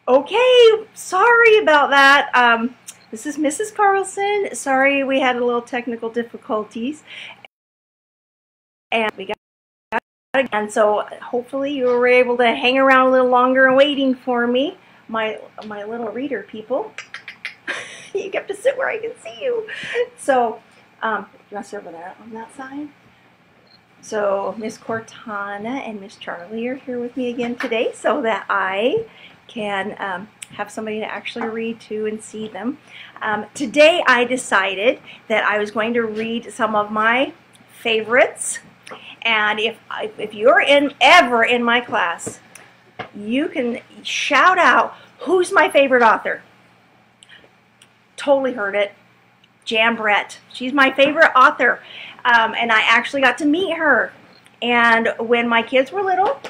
Okay, sorry about that. This is Mrs. Carlson. Sorry we had a little technical difficulties. And we got it again. So hopefully you were able to hang around a little longer and waiting for me. My little reader people. You get to sit where I can see you. So, you want to sit over there on that side? So Miss Cortana and Miss Charlie are here with me again today so that I can have somebody to actually read to and see them. Today I decided that I was going to read some of my favorites, and if you're ever in my class, you can shout out, who's my favorite author? Totally heard it. Jan Brett. She's my favorite author. And I actually got to meet her. And when my kids were little,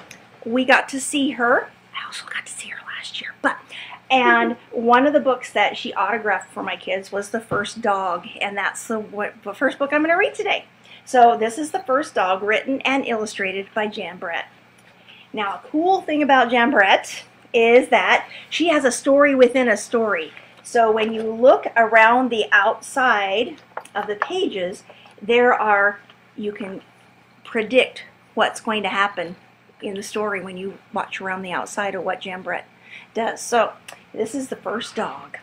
we got to see her. I also got to see her last year. And one of the books that she autographed for my kids was The First Dog. And that's the first book I'm going to read today. So this is The First Dog, written and illustrated by Jan Brett. Now, a cool thing about Jan Brett is that she has a story within a story. So when you look around the outside of the pages, you can predict what's going to happen in the story when you watch around the outside of what Jan Brett does. So this is The First Dog.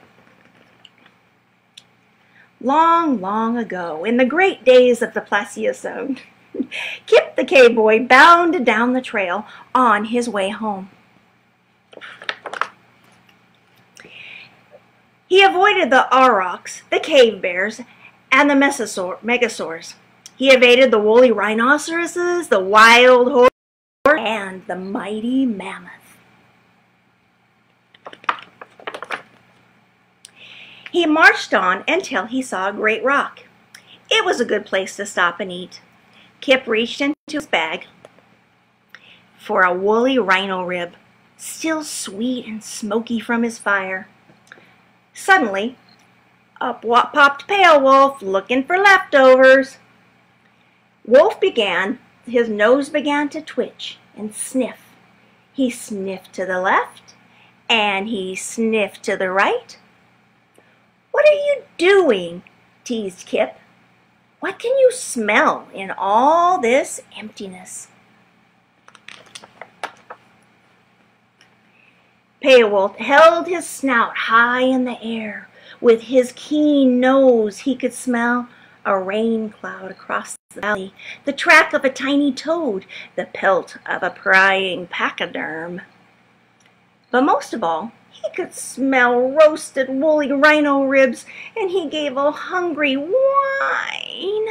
Long, long ago, in the great days of the Pleistocene, Kip the cave boy bounded down the trail on his way home. He avoided the aurochs, the cave bears, and the megasaurs. He evaded the woolly rhinoceroses, the wild horse, and the mighty mammoth. He marched on until he saw a great rock. It was a good place to stop and eat. Kip reached into his bag for a woolly rhino rib, still sweet and smoky from his fire. Suddenly, up popped Pale Wolf, looking for leftovers. His nose began to twitch and sniff. He sniffed to the left, and he sniffed to the right. "What are you doing?" teased Kip. "What can you smell in all this emptiness?" Pale Wolf held his snout high in the air. With his keen nose, he could smell a rain cloud across the valley, the track of a tiny toad, the pelt of a prying pachyderm. But most of all, he could smell roasted woolly rhino ribs, and he gave a hungry whine.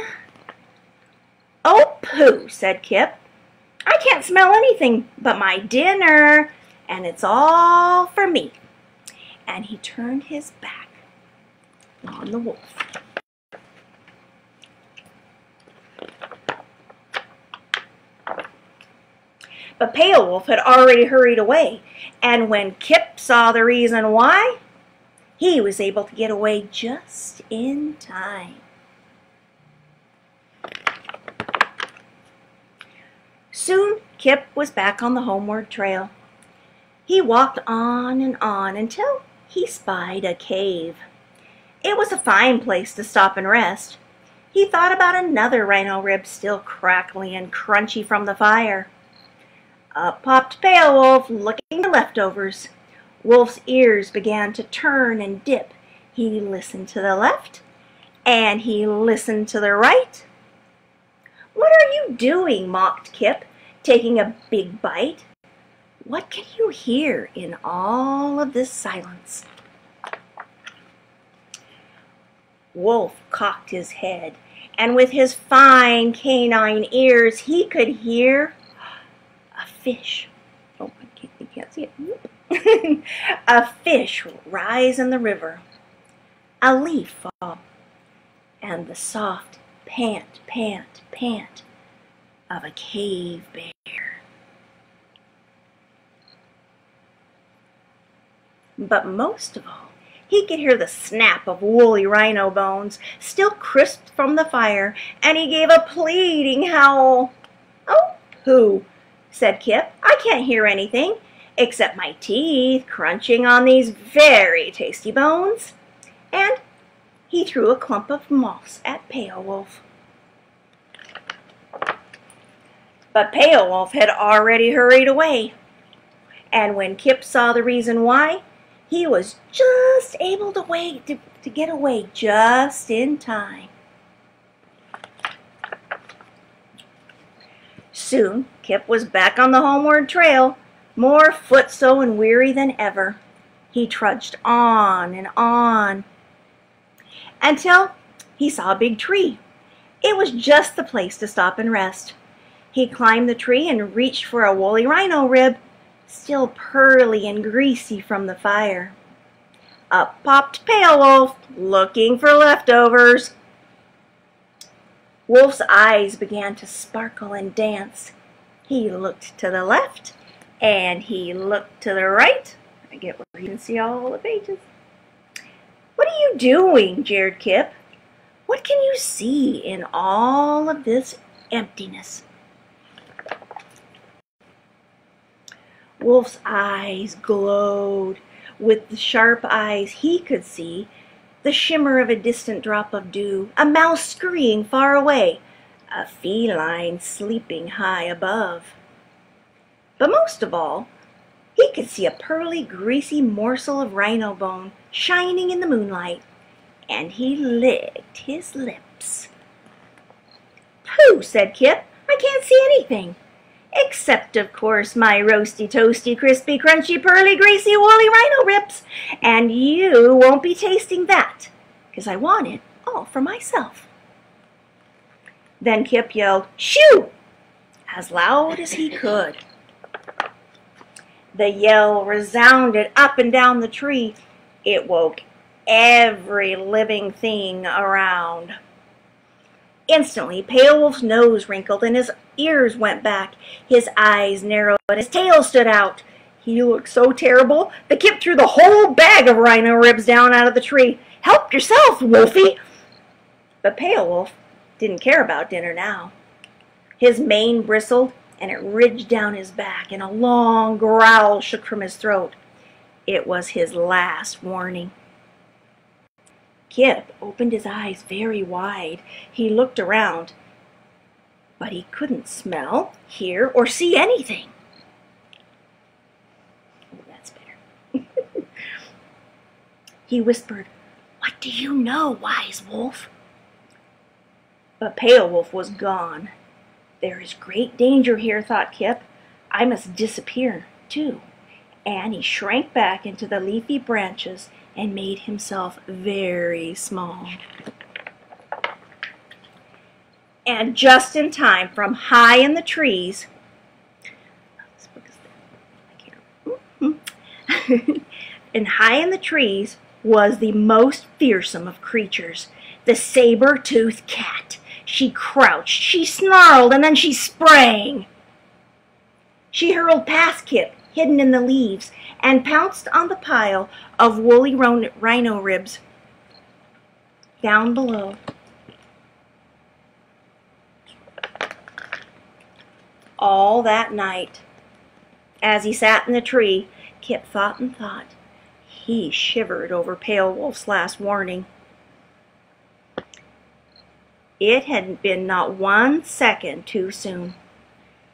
"Oh, pooh," said Kip. "I can't smell anything but my dinner, and it's all for me." And he turned his back on the wolf. But Pale Wolf had already hurried away, and when Kip saw the reason why, he was able to get away just in time. Soon Kip was back on the homeward trail. He walked on and on until he spied a cave. It was a fine place to stop and rest. He thought about another rhino rib still crackly and crunchy from the fire. Up popped Pale Wolf, looking for leftovers. Wolf's ears began to turn and dip. He listened to the left, and he listened to the right. "What are you doing?" mocked Kip, taking a big bite. "What can you hear in all of this silence?" Wolf cocked his head, and with his fine canine ears, he could hear a fish. Oh, you can't see it. A fish rise in the river, a leaf fall, and the soft pant, pant, pant of a cave bear. But most of all, he could hear the snap of woolly rhino bones, still crisped from the fire, and he gave a pleading howl. "Oh, pooh," said Kip. "I can't hear anything. except my teeth crunching on these very tasty bones. And he threw a clump of moss at Pale Wolf. But Pale Wolf had already hurried away, and when Kip saw the reason why, he was just able to get away just in time. Soon, Kip was back on the homeward trail, more footsore and weary than ever. He trudged on and on, until he saw a big tree. It was just the place to stop and rest. He climbed the tree and reached for a woolly rhino rib, still pearly and greasy from the fire. Up popped Pale Wolf, looking for leftovers. Wolf's eyes began to sparkle and dance. He looked to the left, and he looked to the right. I get where you can see all the pages. "What are you doing?" jeered Kip. "What can you see in all of this emptiness?" Wolf's eyes glowed. With the sharp eyes he could see the shimmer of a distant drop of dew, a mouse scurrying far away, a feline sleeping high above. But most of all, he could see a pearly, greasy morsel of rhino bone shining in the moonlight, and he licked his lips. "Pooh," said Kip, "I can't see anything. Except, of course, my roasty, toasty, crispy, crunchy, pearly, greasy, woolly rhino ribs. And you won't be tasting that, 'cause I want it all for myself." Then Kip yelled, "Shoo!" as loud as he could. The yell resounded up and down the tree. It woke every living thing around. Instantly, Pale Wolf's nose wrinkled and his ears went back. His eyes narrowed and his tail stood out. He looked so terrible that Kip threw the whole bag of rhino ribs down out of the tree. "Help yourself, Wolfie!" But Pale Wolf didn't care about dinner now. His mane bristled and it ridged down his back, and a long growl shook from his throat. It was his last warning. Kip opened his eyes very wide. He looked around, but he couldn't smell, hear, or see anything. Oh, that's better. He whispered, "What do you know, Wise Wolf?" But Pale Wolf was gone. "There is great danger here," thought Kip. "I must disappear, too." And he shrank back into the leafy branches and made himself very small. And just in time, from high in the trees, and high in the trees was the most fearsome of creatures, the saber-toothed cat. She crouched, she snarled, and then she sprang. She hurled past Kip, hidden in the leaves, and pounced on the pile of woolly rhino ribs down below. All that night, as he sat in the tree, Kip thought and thought. He shivered over Pale Wolf's last warning. It had been not 1 second too soon.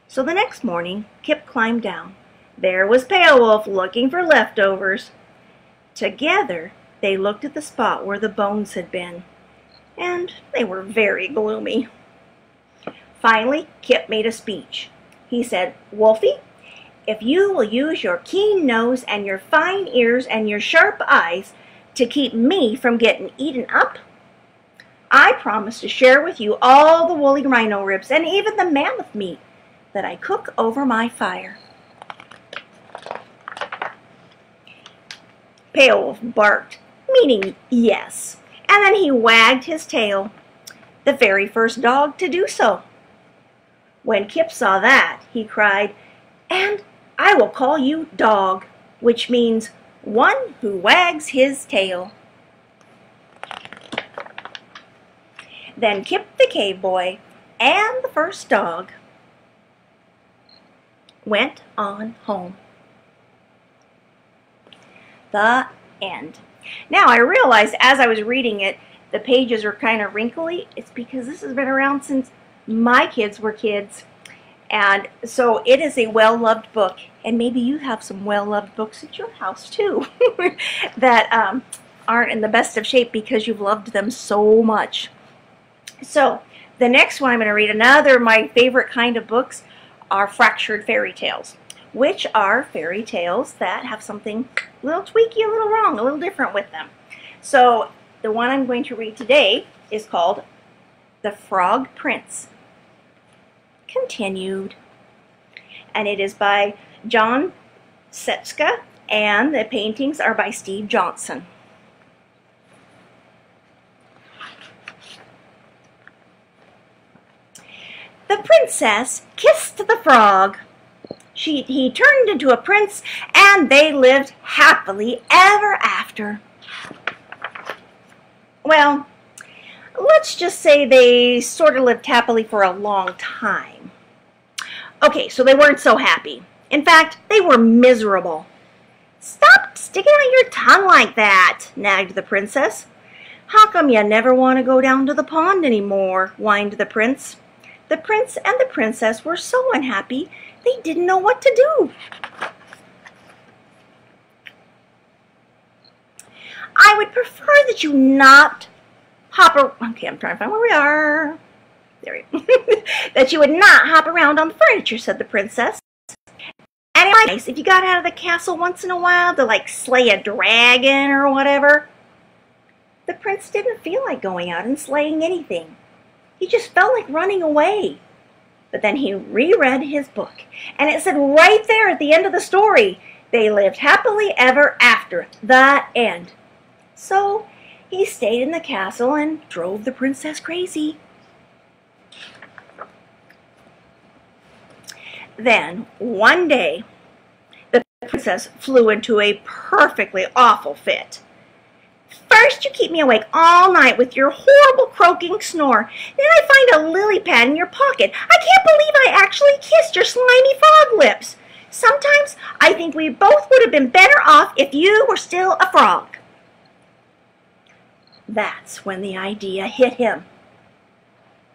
So the next morning, Kip climbed down. There was Pale Wolf looking for leftovers. Together, they looked at the spot where the bones had been, and they were very gloomy. Finally, Kip made a speech. He said, "Wolfie, if you will use your keen nose and your fine ears and your sharp eyes to keep me from getting eaten up, I promise to share with you all the woolly rhino ribs and even the mammoth meat that I cook over my fire." Pale Wolf barked, meaning yes, and then he wagged his tail, the very first dog to do so. When Kip saw that, he cried, "And I will call you Dog," which means one who wags his tail. Then Kip the cave boy and the first dog went on home. The end. Now I realized as I was reading it, the pages are kind of wrinkly. It's because this has been around since my kids were kids. And so it is a well-loved book. And maybe you have some well-loved books at your house too that aren't in the best of shape because you've loved them so much. So the next one I'm going to read, another of my favorite kind of books, are fractured fairy tales, which are fairy tales that have something a little tweaky, a little wrong, a little different with them. So the one I'm going to read today is called The Frog Prince, continued. And it is by Jon Scieszka, and the paintings are by Steve Johnson. The princess kissed the frog. He turned into a prince, and they lived happily ever after. Well, let's just say they sort of lived happily for a long time. Okay, so they weren't so happy. In fact, they were miserable. "Stop sticking out your tongue like that," nagged the princess. "How come you never want to go down to the pond anymore?" whined the prince. The prince and the princess were so unhappy, they didn't know what to do. "I would prefer that you not hop around." Okay, I'm trying to find where we are. There we go. "That you would not hop around on the furniture," said the princess. "And it might be nice if you got out of the castle once in a while to, like, slay a dragon or whatever." The prince didn't feel like going out and slaying anything. He just felt like running away. But then he reread his book, and it said right there at the end of the story, they lived happily ever after. The end. So he stayed in the castle and drove the princess crazy. Then, one day, the princess flew into a perfectly awful fit. "First you keep me awake all night with your horrible croaking snore. Then I find a lily pad in your pocket. I can't believe I actually kissed your slimy frog lips. Sometimes I think we both would have been better off if you were still a frog." That's when the idea hit him.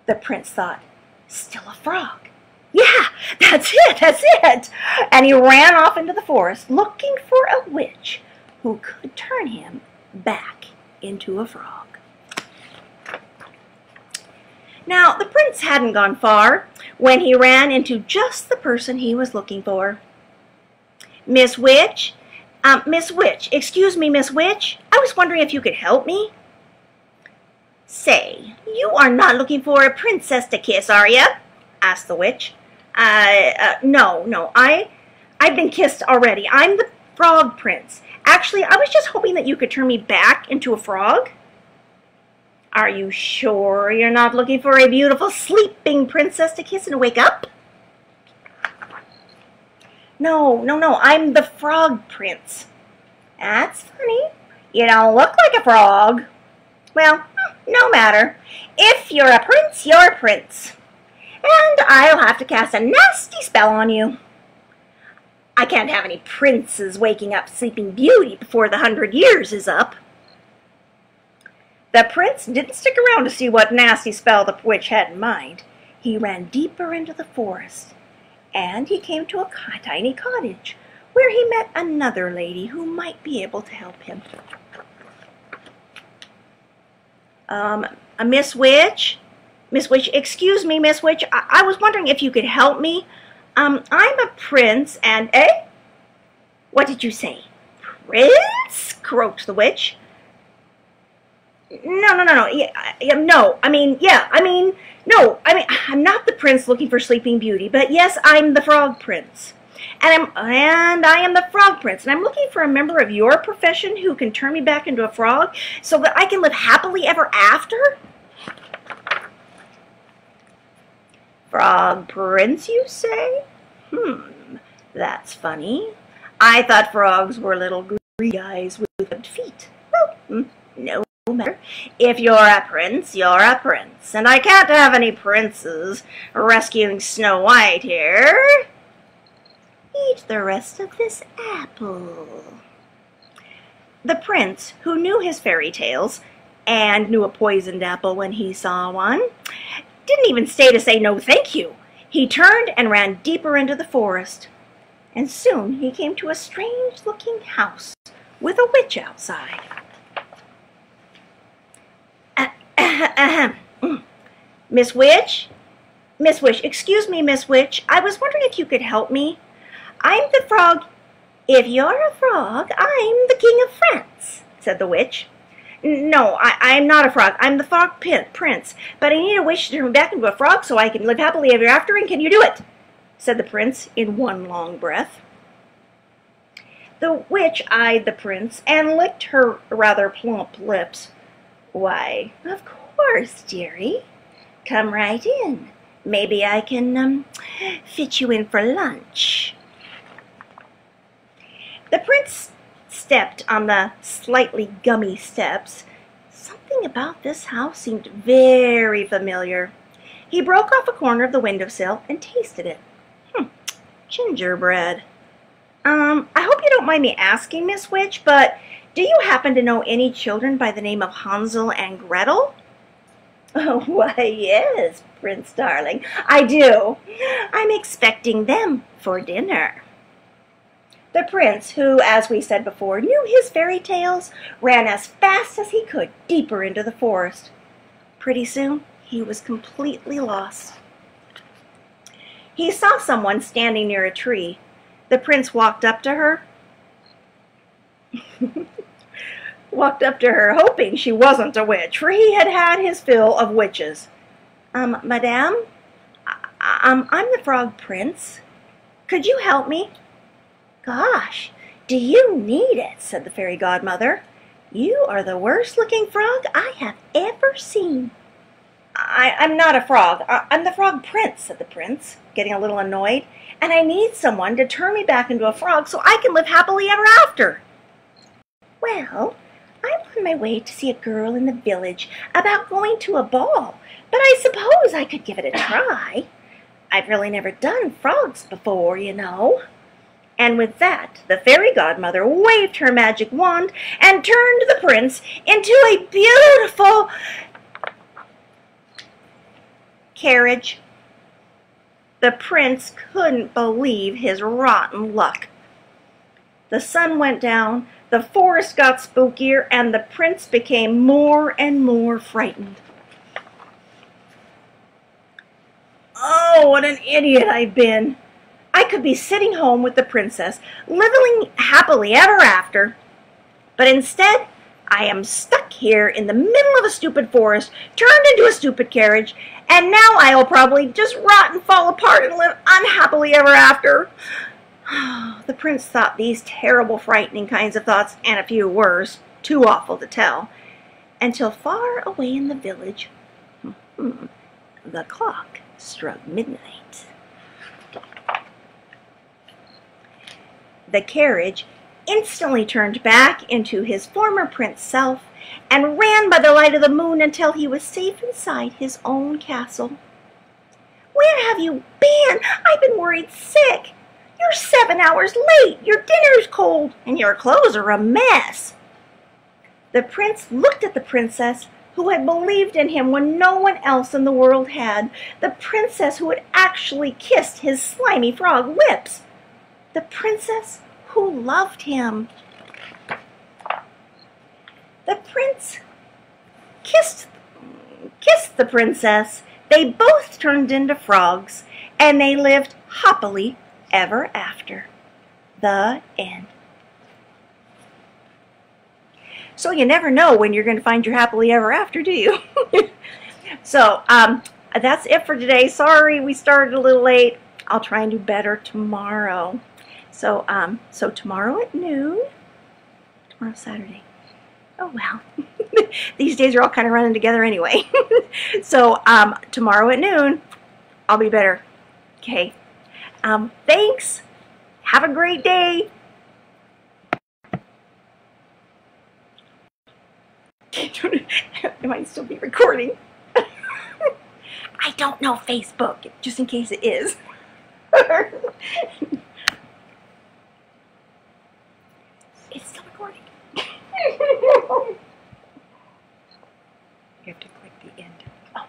The prince thought, still a frog? Yeah, that's it. And he ran off into the forest looking for a witch who could turn him back into a frog. Now, the prince hadn't gone far when he ran into just the person he was looking for. Miss Witch, excuse me, Miss Witch, I was wondering if you could help me." "Say, you are not looking for a princess to kiss, are you?" asked the witch. No, I've been kissed already. I'm the frog prince. Actually, I was just hoping that you could turn me back into a frog." "Are you sure you're not looking for a beautiful sleeping princess to kiss and wake up?" No, I'm the frog prince." "That's funny. You don't look like a frog." "Well, no matter. If you're a prince, you're a prince. And I'll have to cast a nasty spell on you. I can't have any princes waking up Sleeping Beauty before the 100 years is up." The prince didn't stick around to see what nasty spell the witch had in mind. He ran deeper into the forest, and he came to a tiny cottage where he met another lady who might be able to help him. Miss Witch, excuse me, Miss Witch, I was wondering if you could help me. I'm a prince, and, What did you say? Prince? Croaked the witch. No. I'm not the prince looking for Sleeping Beauty, but yes, I'm the frog prince. And I am the frog prince, and I'm looking for a member of your profession who can turn me back into a frog so that I can live happily ever after. Frog prince, you say? That's funny. I thought frogs were little green guys with webbed feet. Well, no matter. If you're a prince, you're a prince, and I can't have any princes rescuing Snow White here. Eat the rest of this apple. The prince, who knew his fairy tales and knew a poisoned apple when he saw one, didn't even stay to say no thank you. He turned and ran deeper into the forest, and soon he came to a strange-looking house with a witch outside. Miss Witch? Miss Witch, excuse me, Miss Witch. I was wondering if you could help me. I'm the frog. If you're a frog, I'm the king of France, said the witch. No, I'm not a frog. I'm the frog prince. But I need a wish to turn me back into a frog so I can live happily ever after, and can you do it? Said the prince in one long breath. The witch eyed the prince and licked her rather plump lips. Why, of course, dearie. Come right in. Maybe I can fit you in for lunch. The prince stepped on the slightly gummy steps. Something about this house seemed very familiar. He broke off a corner of the windowsill and tasted it. Gingerbread. I hope you don't mind me asking, Miss Witch, but do you happen to know any children by the name of Hansel and Gretel? Oh, why, yes, Prince darling, I do. I'm expecting them for dinner. The prince, who, as we said before, knew his fairy tales, ran as fast as he could deeper into the forest. Pretty soon, he was completely lost. He saw someone standing near a tree. The prince walked up to her, hoping she wasn't a witch, for he had had his fill of witches. Madame, I'm the frog prince. Could you help me? Gosh, do you need it, said the fairy godmother. You are the worst-looking frog I have ever seen. I'm not a frog. I'm the frog prince, said the prince, getting a little annoyed, and I need someone to turn me back into a frog so I can live happily ever after. Well, I'm on my way to see a girl in the village about going to a ball, but I suppose I could give it a try. I've really never done frogs before, you know. And with that, the fairy godmother waved her magic wand and turned the prince into a beautiful carriage. The prince couldn't believe his rotten luck. The sun went down, the forest got spookier, and the prince became more and more frightened. Oh, what an idiot I've been! I could be sitting home with the princess, living happily ever after, but instead I am stuck here in the middle of a stupid forest, turned into a stupid carriage, and now I'll probably just rot and fall apart and live unhappily ever after. The prince thought these terrible, frightening kinds of thoughts, and a few worse, too awful to tell, until far away in the village, the clock struck midnight. The carriage instantly turned back into his former prince self and ran by the light of the moon until he was safe inside his own castle. Where have you been? I've been worried sick. You're 7 hours late, your dinner's cold, and your clothes are a mess. The prince looked at the princess, who had believed in him when no one else in the world had, the princess who had actually kissed his slimy frog lips, the princess who loved him. The prince kissed the princess. They both turned into frogs, and they lived happily ever after. The end. So you never know when you're going to find your happily ever after, do you? So that's it for today. Sorry we started a little late. I'll try and do better tomorrow. So tomorrow at noon. Tomorrow's Saturday. Oh well. These days are all kind of running together anyway. So tomorrow at noon, I'll be better. Okay. Thanks. Have a great day. It might still be recording. I don't know Facebook, just in case it is. It's still recording. You have to click the end. Oh.